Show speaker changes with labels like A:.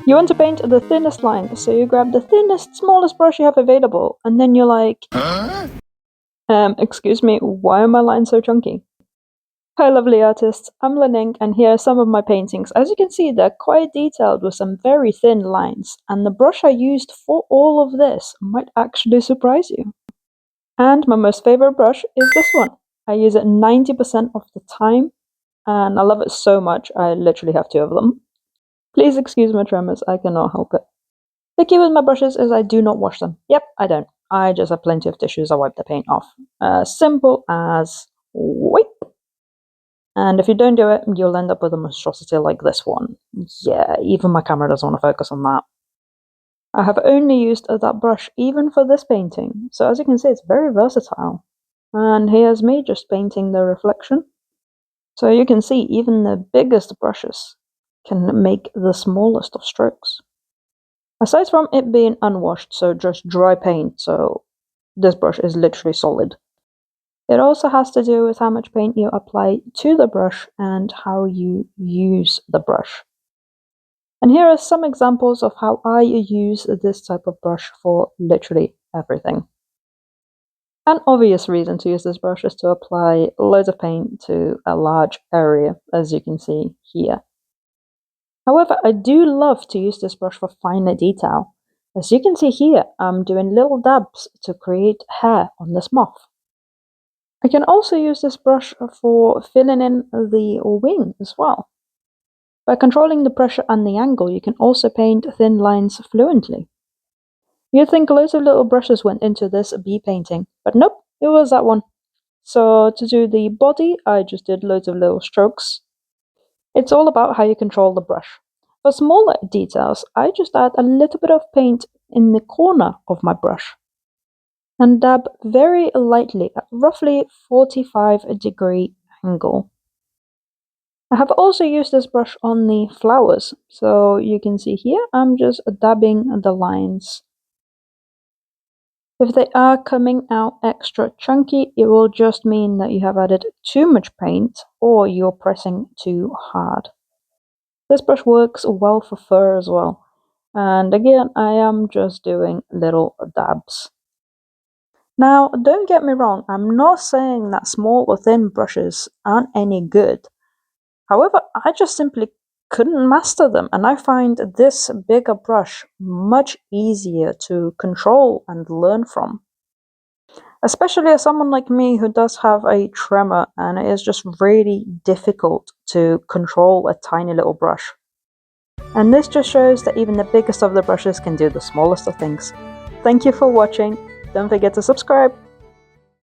A: You want to paint the thinnest line, so you grab the thinnest, smallest brush you have available, and then you're like, excuse me, why are my lines so chunky? Hi lovely artists, I'm Lening, and here are some of my paintings. As you can see, they're quite detailed with some very thin lines, and the brush I used for all of this might actually surprise you. And my most favorite brush is this one. I use it 90% of the time, and I love it so much I literally have 2 of them. Please excuse my tremors, I cannot help it. The key with my brushes is I do not wash them. Yep, I don't. I just have plenty of tissues I wipe the paint off. Simple as wipe. And if you don't do it, you'll end up with a monstrosity like this one. Yeah, even my camera doesn't want to focus on that. I have only used that brush even for this painting, so as you can see it's very versatile. And here's me just painting the reflection. So you can see even the biggest brushes can make the smallest of strokes. Aside from it being unwashed, so just dry paint, so this brush is literally solid. It also has to do with how much paint you apply to the brush and how you use the brush. And here are some examples of how I use this type of brush for literally everything. An obvious reason to use this brush is to apply loads of paint to a large area, as you can see here. However, I do love to use this brush for finer detail. As you can see here, I'm doing little dabs to create hair on this moth. I can also use this brush for filling in the wing as well. By controlling the pressure and the angle, you can also paint thin lines fluently. You'd think loads of little brushes went into this bee painting, but nope, it was that one. So to do the body, I just did loads of little strokes. It's all about how you control the brush. For smaller details, I just add a little bit of paint in the corner of my brush and dab very lightly at roughly 45-degree angle. I have also used this brush on the flowers, so you can see here I'm just dabbing the lines. If they are coming out extra chunky, it will just mean that you have added too much paint or you're pressing too hard. This brush works well for fur as well, and again I am just doing little dabs. Now, don't get me wrong, I'm not saying that small or thin brushes aren't any good. However, I just simply couldn't master them, and I find this bigger brush much easier to control and learn from. Especially as someone like me who does have a tremor, and it is just really difficult to control a tiny little brush. And this just shows that even the biggest of the brushes can do the smallest of things. Thank you for watching. Don't forget to subscribe.